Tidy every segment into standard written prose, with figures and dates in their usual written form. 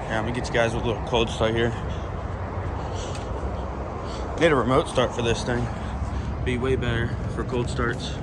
Yeah, I'm gonna get you guys with a little cold start here. Need a remote start for this thing. Be way better for cold starts.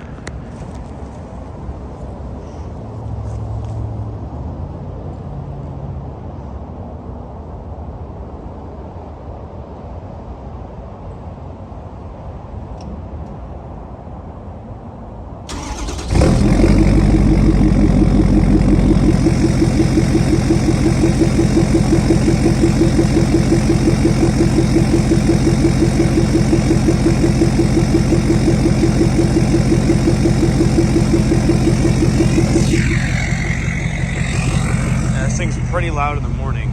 Yeah, this thing's pretty loud in the morning.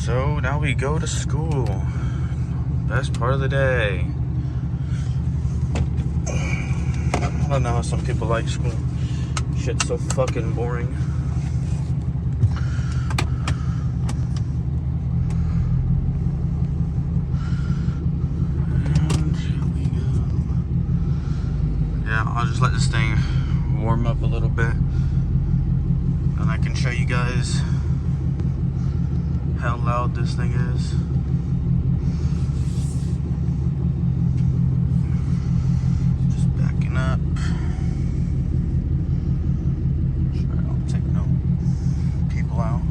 So now we go to school. Best part of the day. I don't know how some people like school. Shit's so fucking boring. And here we go. Yeah, I'll just let this thing warm up a little bit, and I can show you guys how loud this thing is. Just backing up. Sure I don't take no people out.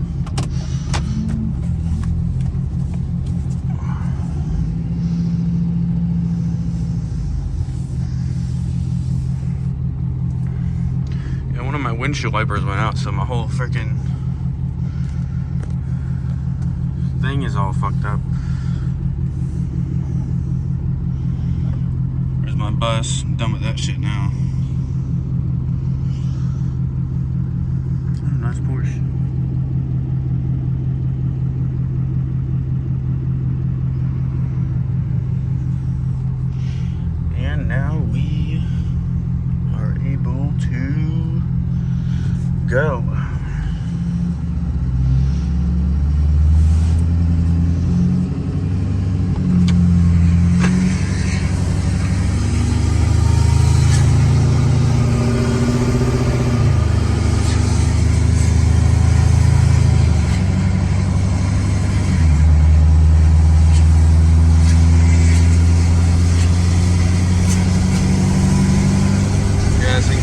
Yeah, one of my windshield wipers went out, so my whole freaking thing is all fucked up. There's my bus. I'm done with that shit now. Oh, nice Porsche. And now we are able to go.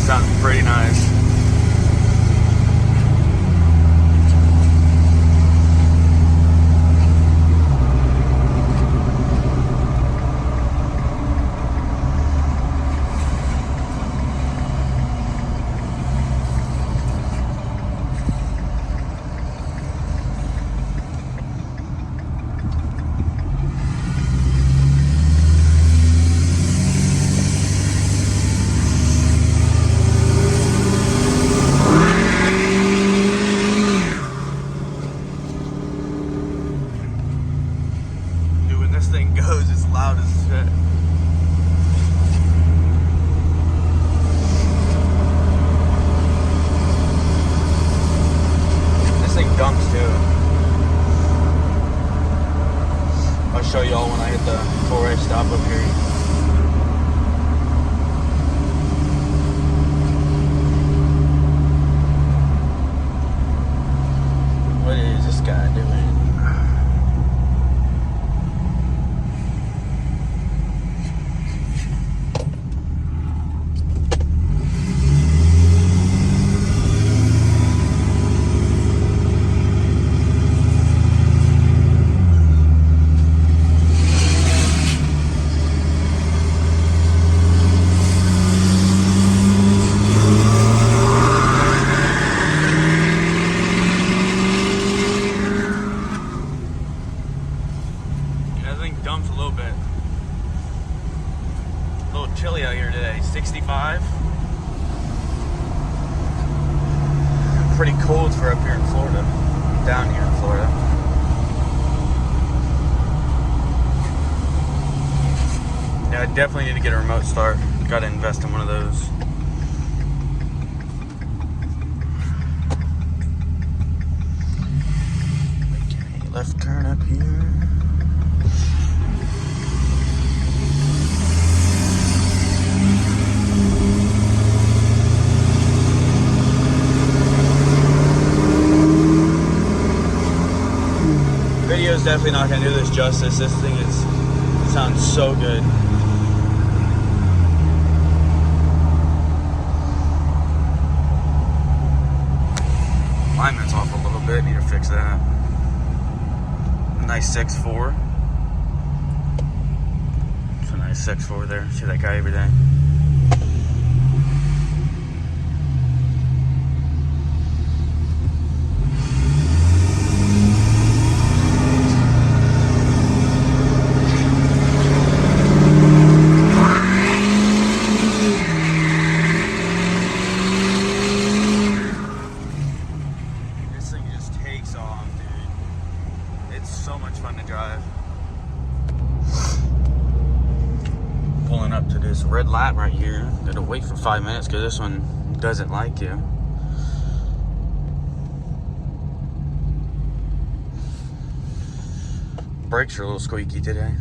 Sounds pretty nice. This thing goes, it's loud as shit. This thing dumps too. I'll show y'all when I hit the 4A stop up here. What is this guy doing? Dumps a little bit. A little chilly out here today. 65. Pretty cold for up here in Florida. Down here in Florida. Yeah, I definitely need to get a remote start. Gotta invest in one of those. Okay, left turn. turn up here. Video's definitely not gonna do this justice. This thing sounds so good. Alignment's off a little bit. Need to fix that. Nice 6.4. It's a nice 6.4 there. See that guy every day. So much fun to drive. Pulling up to this red light right here. Gotta wait for 5 minutes because this one doesn't like you. Brakes are a little squeaky today.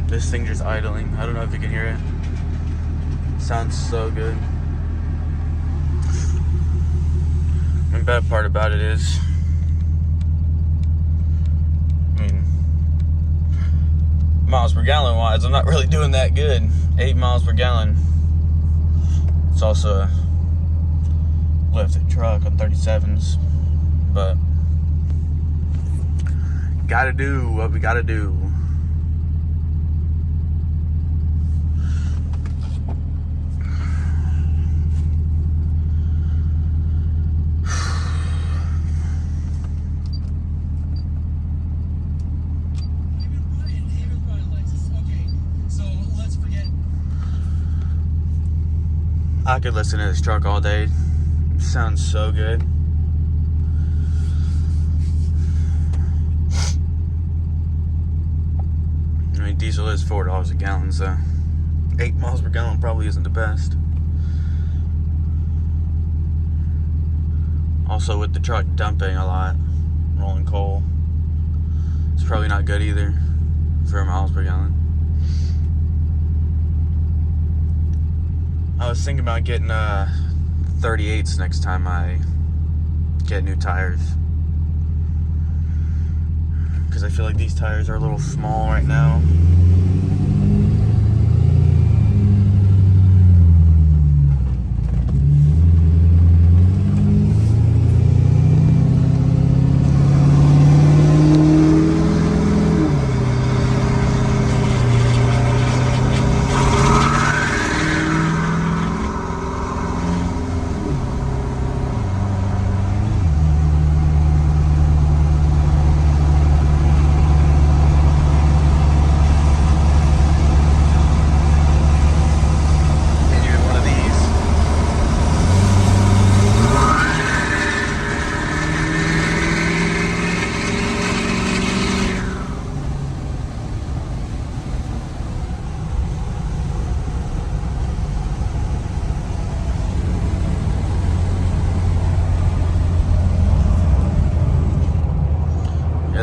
This thing just idling. I don't know if you can hear it. Sounds so good. The bad part about it is, I mean, miles per gallon wise, I'm not really doing that good. 8 miles per gallon. It's also a lifted truck on 37s, but gotta do what we gotta do. I could listen to this truck all day. It sounds so good. I mean, diesel is $4 a gallon, so 8 miles per gallon probably isn't the best. Also, with the truck dumping a lot, rolling coal, it's probably not good either for miles per gallon. I was thinking about getting 38s next time I get new tires, because I feel like these tires are a little small right now.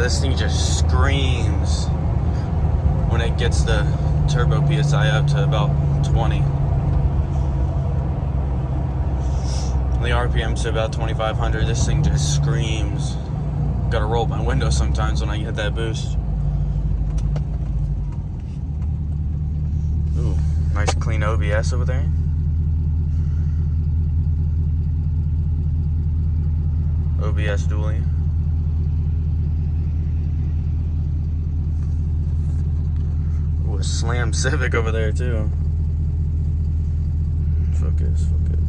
This thing just screams when it gets the turbo PSI up to about 20. The RPM's to about 2,500. This thing just screams. Gotta roll up my window sometimes when I hit that boost. Ooh, nice clean OBS over there. OBS dually. Ooh, a Slam Civic over there too. Focus, focus.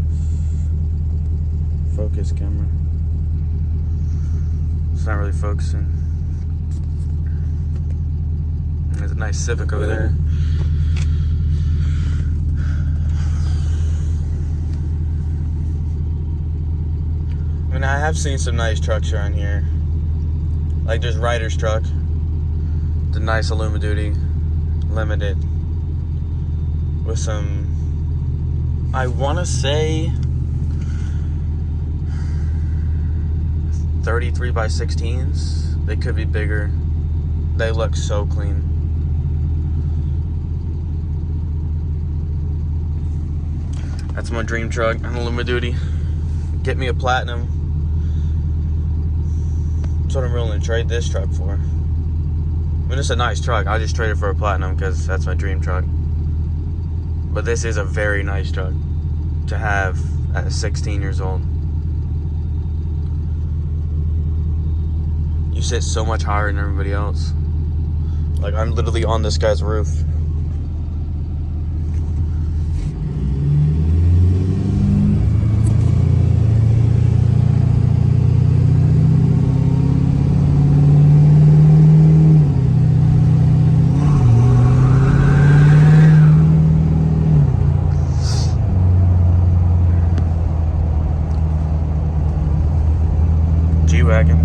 Focus camera. It's not really focusing. There's a nice Civic over there. I mean, I have seen some nice trucks around here. Like this Ryder's truck. The nice Illuma Duty Limited. With some I want to say 33 by 16s. They could be bigger. They look so clean. That's my dream truck on a limited duty. Get me a platinum. That's what I'm willing to trade this truck for. I mean, it's a nice truck. I just traded for a platinum because that's my dream truck. But this is a very nice truck to have at 16 years old. You sit so much higher than everybody else. Like, I'm literally on this guy's roof. G-Wagon.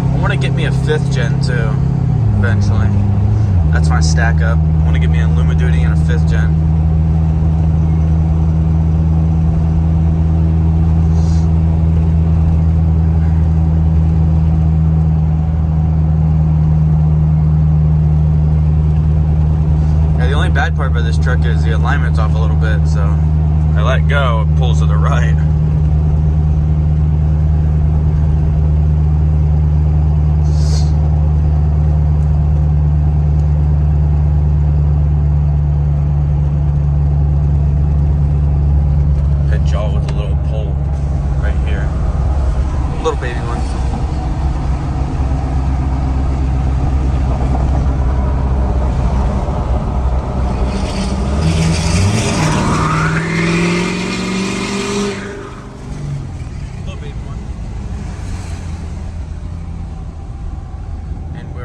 I want to get me a 5th gen too, eventually. That's my stack up. I want to get me a Luma Duty and a 5th gen. Bad part about this truck is the alignment's off a little bit, so I let go, it pulls to the right. Head jaw with a little pull right here. Little baby one.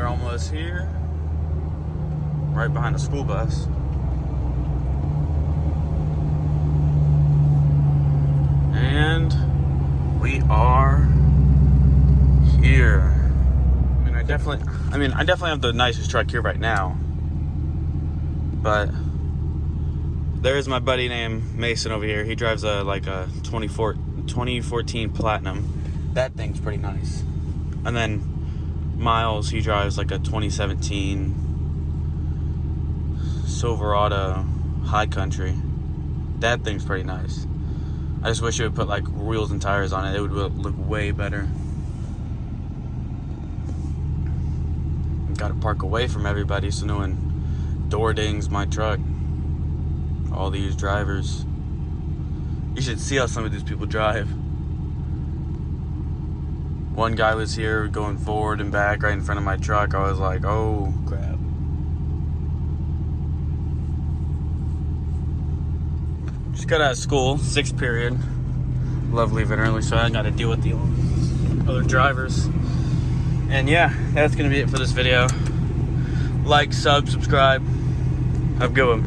Almost here, right behind the school bus. And we are here. I definitely have the nicest truck here right now. But there's my buddy named Mason over here. He drives a 2014 Platinum. That thing's pretty nice. And then Miles, he drives like a 2017 Silverado High Country. That thing's pretty nice. I just wish it would put like wheels and tires on it. It would look way better. Gotta park away from everybody so no one door dings my truck. All these drivers. You should see how some of these people drive. One guy was here going forward and back right in front of my truck. I was like, oh crap. Just got out of school, 6th period. Love leaving early, so I got to deal with the other drivers. And yeah, that's going to be it for this video. Like, sub, subscribe. Have a good one.